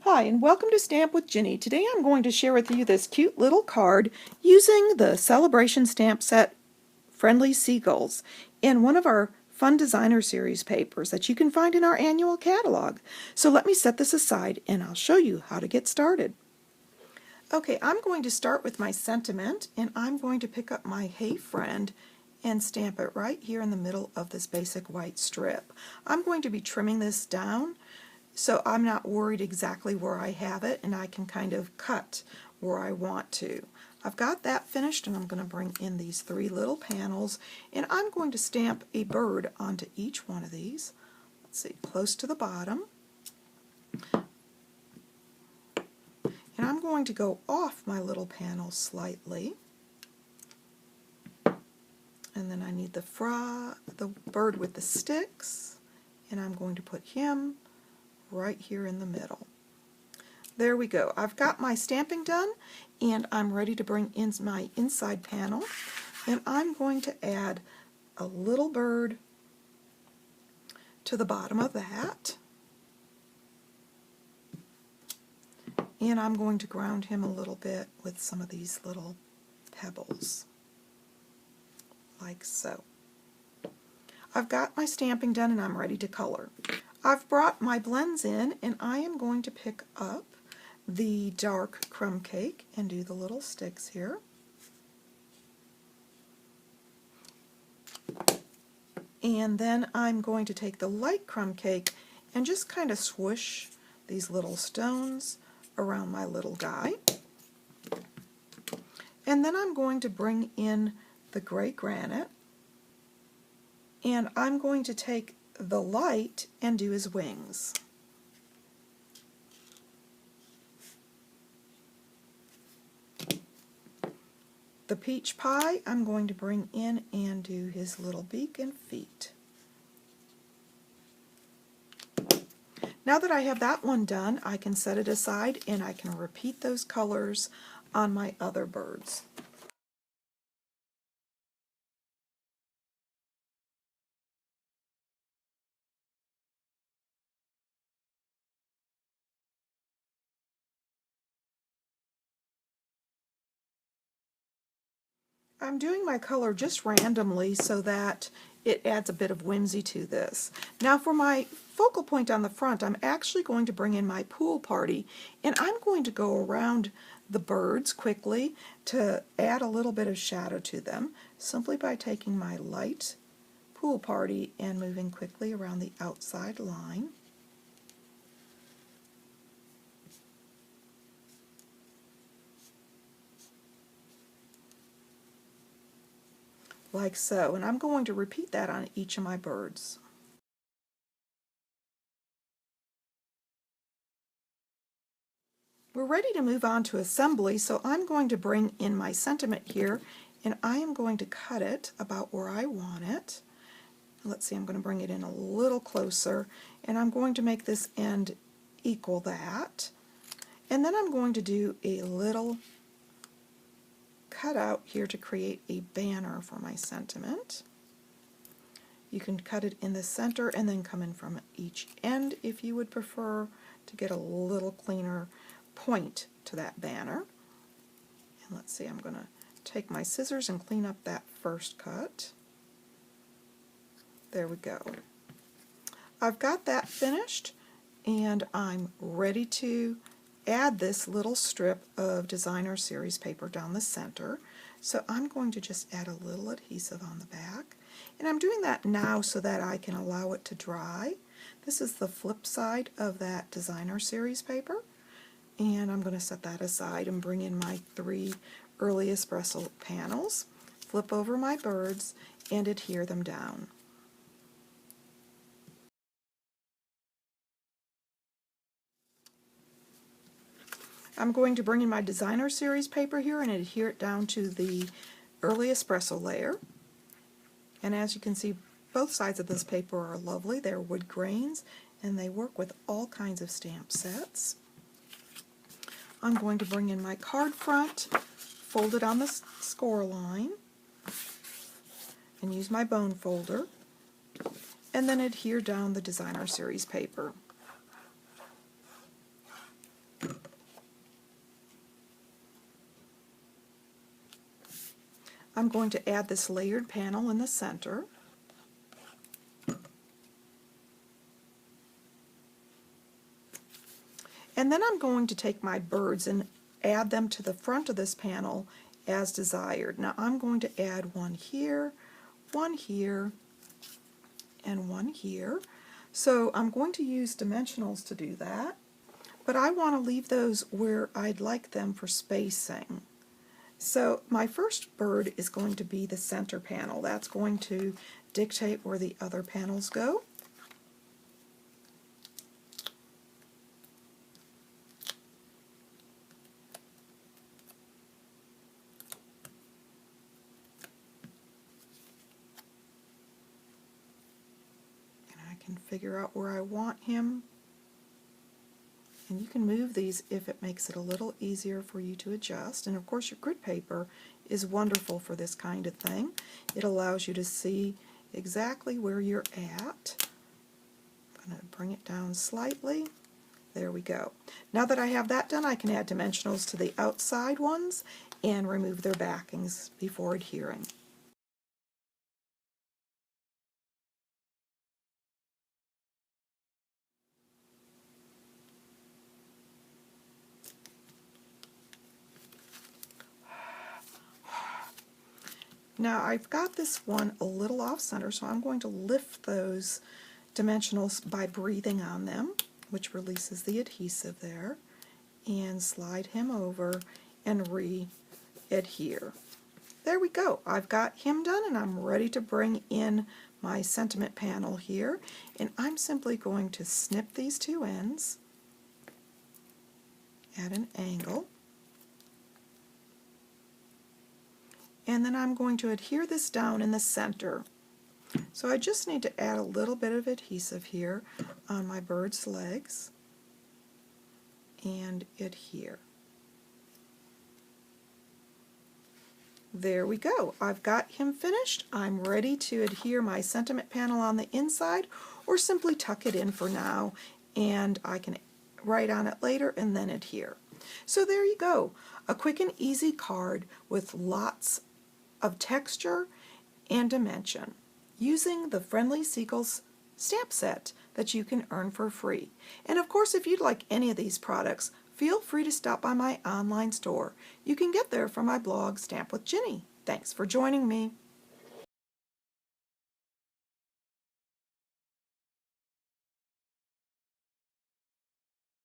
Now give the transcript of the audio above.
Hi, and welcome to Stamp with Ginny. Today I'm going to share with you this cute little card using the Celebration stamp set Friendly Seagulls in one of our Fun Designer Series papers that you can find in our annual catalog. So let me set this aside and I'll show you how to get started. Okay, I'm going to start with my sentiment, and I'm going to pick up my Hey Friend and stamp it right here in the middle of this basic white strip. I'm going to be trimming this down so I'm not worried exactly where I have it, and I can kind of cut where I want to. I've got that finished, and I'm going to bring in these three little panels, and I'm going to stamp a bird onto each one of these. Let's see, close to the bottom. And I'm going to go off my little panel slightly. And then I need the bird with the sticks, and I'm going to put him right here in the middle. There we go. I've got my stamping done, and I'm ready to bring in my inside panel, and I'm going to add a little bird to the bottom of that, and I'm going to ground him a little bit with some of these little pebbles, like so. I've got my stamping done, and I'm ready to color. I've brought my blends in, and I am going to pick up the dark crumb cake and do the little sticks here. And then I'm going to take the light crumb cake and just kind of swoosh these little stones around my little guy. And then I'm going to bring in the gray granite, and I'm going to take the light and do his wings. The peach pie I'm going to bring in and do his little beak and feet. Now that I have that one done, I can set it aside and I can repeat those colors on my other birds. I'm doing my color just randomly so that it adds a bit of whimsy to this. Now for my focal point on the front, I'm actually going to bring in my pool party, and I'm going to go around the birds quickly to add a little bit of shadow to them, simply by taking my light pool party and moving quickly around the outside line. Like so, and I'm going to repeat that on each of my birds. We're ready to move on to assembly, so I'm going to bring in my sentiment here, and I am going to cut it about where I want it. Let's see, I'm going to bring it in a little closer, and I'm going to make this end equal that. And then I'm going to do a little cut out here to create a banner for my sentiment. You can cut it in the center and then come in from each end if you would prefer to get a little cleaner point to that banner. And let's see, I'm going to take my scissors and clean up that first cut. There we go. I've got that finished, and I'm ready to add this little strip of Designer Series paper down the center. So I'm going to just add a little adhesive on the back, and I'm doing that now so that I can allow it to dry. This is the flip side of that Designer Series paper, and I'm going to set that aside and bring in my three early espresso panels, flip over my birds, and adhere them down. I'm going to bring in my Designer Series paper here and adhere it down to the early espresso layer. And as you can see, both sides of this paper are lovely. They're wood grains, and they work with all kinds of stamp sets. I'm going to bring in my card front, fold it on the score line, and use my bone folder, and then adhere down the Designer Series paper. going to add this layered panel in the center. And then I'm going to take my birds and add them to the front of this panel as desired. Now I'm going to add one here, and one here. So I'm going to use dimensionals to do that, but I want to leave those where I'd like them for spacing. So my first bird is going to be the center panel. That's going to dictate where the other panels go. Can figure out where I want him, and you can move these if it makes it a little easier for you to adjust. And of course your grid paper is wonderful for this kind of thing. It allows you to see exactly where you're at. I'm going to bring it down slightly. There we go. Now that I have that done, I can add dimensionals to the outside ones and remove their backings before adhering. Now I've got this one a little off center, so I'm going to lift those dimensionals by breathing on them, which releases the adhesive there, and slide him over and re-adhere. There we go. I've got him done, and I'm ready to bring in my sentiment panel here, and I'm simply going to snip these two ends at an angle. And then I'm going to adhere this down in the center. So I just need to add a little bit of adhesive here on my bird's legs and adhere. There we go. I've got him finished. I'm ready to adhere my sentiment panel on the inside, or simply tuck it in for now, and I can write on it later and then adhere. So there you go. A quick and easy card with lots of texture and dimension using the Friendly Seagulls stamp set that you can earn for free. And of course, if you'd like any of these products, feel free to stop by my online store. You can get there from my blog, Stamp with Jini. Thanks for joining me.